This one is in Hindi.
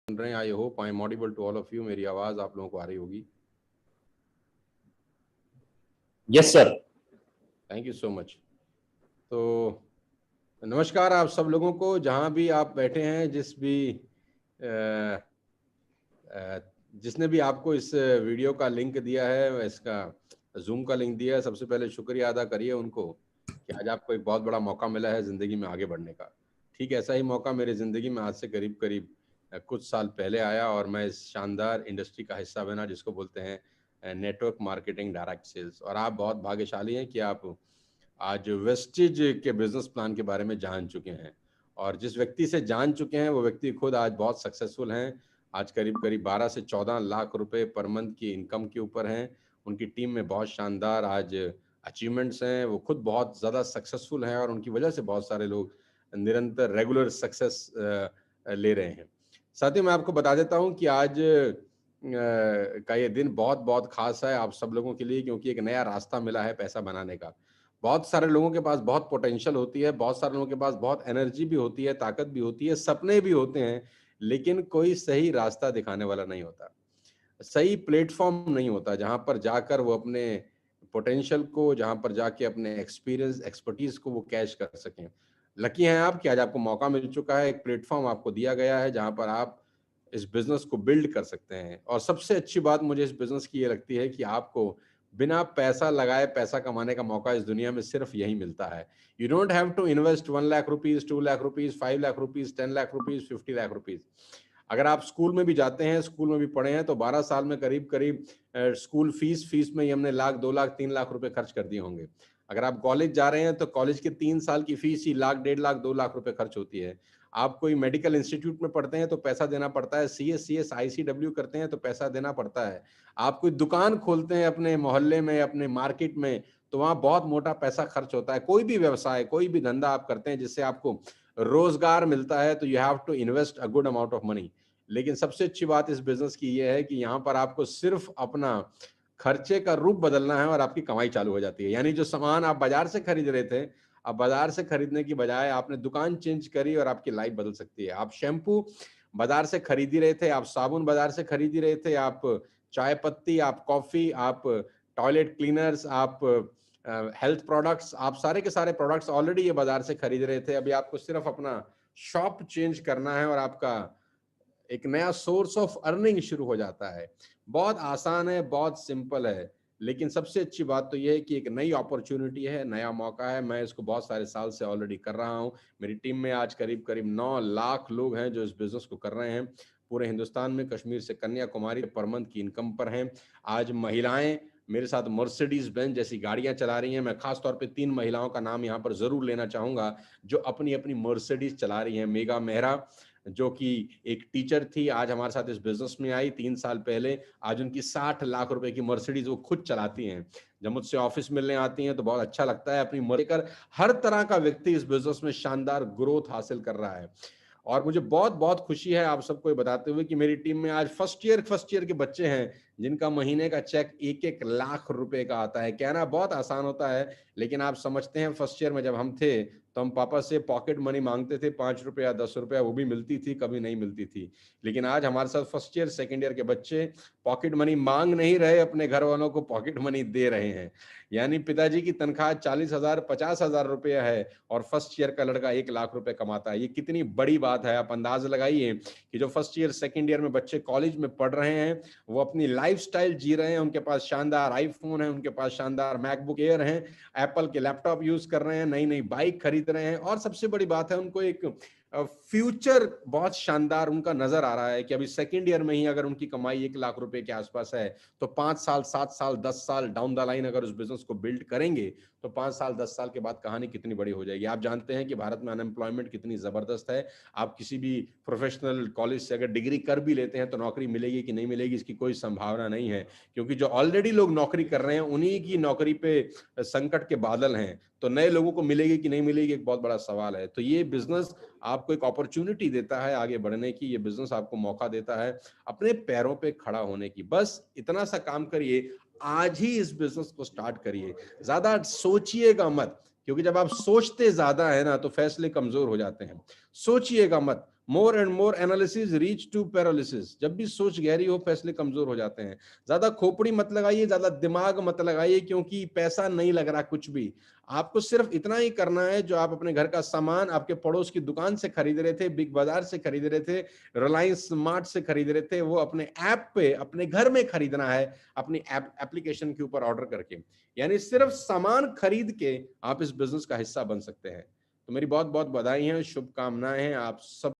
सुन रहे हैं। I hope I am audible to all of you. मेरी आवाज आप लोगों को आ रही होगी। Yes sir. Thank you so much. तो नमस्कार आप सब लोगों को, जहां भी आप बैठे हैं, जिसने भी आपको इस वीडियो का लिंक दिया है, इसका जूम का लिंक दिया है, सबसे पहले शुक्रिया अदा करिए उनको कि आज आपको एक बहुत बड़ा मौका मिला है ज़िंदगी में आगे बढ़ने का। ठीक ऐसा ही मौका मेरी ज़िंदगी में आज से करीब करीब कुछ साल पहले आया और मैं इस शानदार इंडस्ट्री का हिस्सा बना जिसको बोलते हैं नेटवर्क मार्केटिंग डायरेक्ट सेल्स। और आप बहुत भाग्यशाली हैं कि आप आज वेस्टिज के बिजनेस प्लान के बारे में जान चुके हैं। और जिस व्यक्ति से जान चुके हैं वो व्यक्ति खुद आज बहुत सक्सेसफुल हैं। आज करीब करीब 12 से 14 लाख रुपए पर मंथ की इनकम के ऊपर हैं। उनकी टीम में बहुत शानदार आज अचीवमेंट्स हैं। वो खुद बहुत ज़्यादा सक्सेसफुल हैं और उनकी वजह से बहुत सारे लोग निरंतर रेगुलर सक्सेस ले रहे हैं। साथ ही मैं आपको बता देता हूं कि आज का ये दिन बहुत बहुत खास है आप सब लोगों के लिए, क्योंकि एक नया रास्ता मिला है पैसा बनाने का। बहुत सारे लोगों के पास बहुत पोटेंशियल होती है, बहुत सारे लोगों के पास बहुत एनर्जी भी होती है, ताकत भी होती है, सपने भी होते हैं, लेकिन कोई सही रास्ता दिखाने वाला नहीं होता, सही प्लेटफॉर्म नहीं होता जहां पर जाकर वो अपने पोटेंशियल को, जहां पर जाके अपने एक्सपीरियंस एक्सपर्टीज को वो कैश कर सकें। लकी हैं आप कि आज आपको मौका मिल चुका है, एक प्लेटफॉर्म आपको दिया गया है जहां पर आप इस बिजनेस को बिल्ड कर सकते हैं। और सबसे अच्छी बात मुझे इस बिजनेस की ये लगती है कि आपको बिना पैसा लगाए पैसा कमाने का मौका इस दुनिया में सिर्फ यही मिलता है। You don't have to invest 1 lakh rupees, 2 lakh rupees, 5 lakh rupees, 10 lakh rupees, 50 lakh rupees. अगर आप स्कूल में भी जाते हैं, स्कूल में भी पढ़े हैं, तो 12 साल में करीब करीब स्कूल फीस में ही हमने लाख, 2 लाख, 3 लाख रुपए खर्च कर दिए होंगे। अगर आप कॉलेज जा रहे हैं तो कॉलेज के 3 साल की फीस ही लाख, 1.5 लाख, 2 लाख रुपए खर्च होती है। आप कोई मेडिकल इंस्टीट्यूट में पढ़ते हैं तो पैसा देना पड़ता है, CS ICW करते हैं तो पैसा देना पड़ता है। आप कोई दुकान खोलते हैं अपने मोहल्ले में, अपने मार्केट में, तो वहां बहुत मोटा पैसा खर्च होता है। कोई भी व्यवसाय, कोई भी धंधा आप करते हैं जिससे आपको रोजगार मिलता है, तो you have to invest a good amount of money. लेकिन सबसे अच्छी बात इस बिजनेस की यह है कि यहाँ पर आपको सिर्फ अपना खर्चे का रूप बदलना है और आपकी कमाई चालू हो जाती है। यानी जो सामान आप बाजार से खरीद रहे थे, अब बाजार से खरीदने की बजाय आपने दुकान चेंज करी और आपकी लाइफ बदल सकती है। आप शैम्पू बाजार से खरीद ही रहे थे, आप साबुन बाजार से खरीद ही रहे थे, आप चाय पत्ती, आप कॉफी, आप टॉयलेट क्लीनर्स, आप हेल्थ प्रोडक्ट्स, आप सारे के सारे प्रोडक्ट्स ऑलरेडी ये बाजार से खरीद रहे थे। अभी आपको सिर्फ अपना शॉप चेंज करना है और आपका एक नया सोर्स ऑफ अर्निंग शुरू हो जाता है। बहुत आसान है, बहुत सिंपल है, लेकिन सबसे अच्छी बात तो यह है कि एक नई अपॉर्चुनिटी है, नया मौका है। मैं इसको बहुत सारे साल से ऑलरेडी कर रहा हूं। मेरी टीम में आज करीब करीब 9 लाख लोग हैं जो इस बिजनेस को कर रहे हैं। पूरे हिंदुस्तान में कश्मीर से कन्याकुमारी पर मंथ की इनकम पर हैं। आज महिलाएं मेरे साथ मर्सिडीज बेंज जैसी गाड़ियां चला रही हैं। मैं खास तौर पे 3 महिलाओं का नाम यहां पर जरूर लेना चाहूंगा जो अपनी अपनी मर्सिडीज चला रही हैं। मेगा मेहरा जो कि एक टीचर थी, आज हमारे साथ इस बिजनेस में आई 3 साल पहले। आज उनकी 60 लाख रुपए की मर्सिडीज वो खुद चलाती हैं। जब मुझसे ऑफिस मिलने आती हैं तो बहुत अच्छा लगता है। अपनी मर्जी कर हर तरह का व्यक्ति इस बिजनेस में शानदार ग्रोथ हासिल कर रहा है। और मुझे बहुत बहुत खुशी है आप सबको ये बताते हुए कि मेरी टीम में आज फर्स्ट ईयर के बच्चे हैं जिनका महीने का चेक 1-1 लाख रुपए का आता है। कहना बहुत आसान होता है, लेकिन आप समझते हैं फर्स्ट ईयर में जब हम थे तो हम पापा से पॉकेट मनी मांगते थे, 5 रुपया, 10 रुपया, वो भी मिलती थी, कभी नहीं मिलती थी। लेकिन आज हमारे साथ फर्स्ट ईयर सेकेंड ईयर के बच्चे पॉकेट मनी मांग नहीं रहे, अपने घर वालों को पॉकेट मनी दे रहे हैं। यानी पिताजी की तनख्वाह 40,000, 50,000 रुपया है और फर्स्ट ईयर का लड़का 1 लाख रुपए कमाता है। ये कितनी बड़ी बात है। आप अंदाज लगाइए कि जो फर्स्ट ईयर सेकेंड ईयर में बच्चे कॉलेज में पढ़ रहे हैं वो अपनी लाइफस्टाइल जी रहे हैं। उनके पास शानदार आईफोन है, उनके पास शानदार मैकबुक एयर है, एप्पल के लैपटॉप यूज कर रहे हैं, नई नई बाइक खरीद रहे हैं। और सबसे बड़ी बात है, उनको एक फ्यूचर बहुत शानदार उनका नजर आ रहा है कि अभी सेकेंड ईयर में ही अगर उनकी कमाई 1 लाख रुपए के आसपास है तो 5 साल, 7 साल, 10 साल डाउन द लाइन अगर उस बिजनेस को बिल्ड करेंगे तो 5 साल, 10 साल के बाद कहानी कितनी बड़ी हो जाएगी। आप जानते हैं कि भारत में अनएम्प्लॉयमेंट कितनी जबरदस्त है। आप किसी भी प्रोफेशनल कॉलेज से अगर डिग्री कर भी लेते हैं तो नौकरी मिलेगी कि नहीं मिलेगी इसकी कोई संभावना नहीं है, क्योंकि जो ऑलरेडी लोग नौकरी कर रहे हैं उन्हीं की नौकरी पे संकट के बादल हैं। तो नए लोगों को मिलेगी कि नहीं मिलेगी एक बहुत बड़ा सवाल है। तो ये बिजनेस आपको एक अपॉर्चुनिटी देता है आगे बढ़ने की, ये बिजनेस आपको मौका देता है अपने पैरों पे खड़ा होने की। बस इतना सा काम करिए, आज ही इस बिजनेस को स्टार्ट करिए। ज्यादा सोचिएगा मत, क्योंकि जब आप सोचते ज्यादा है ना तो फैसले कमजोर हो जाते हैं। सोचिएगा मत, more and more analysis reach to paralysis. जब भी सोच गहरी हो फैसले कमजोर हो जाते हैं। ज्यादा खोपड़ी मत लगाइए, ज्यादा दिमाग मत लगाइए, क्योंकि पैसा नहीं लग रहा कुछ भी। आपको सिर्फ इतना ही करना है, जो आप अपने घर का सामान आपके पड़ोस की दुकान से खरीद रहे थे, बिग बाजार से खरीद रहे थे, रिलायंस स्मार्ट से खरीद रहे थे, वो अपने ऐप पे अपने घर में खरीदना है, अपनी एप्लीकेशन के ऊपर ऑर्डर करके। यानी सिर्फ सामान खरीद के आप इस बिजनेस का हिस्सा बन सकते हैं। तो मेरी बहुत बहुत बधाई है, शुभकामनाएं हैं आप सब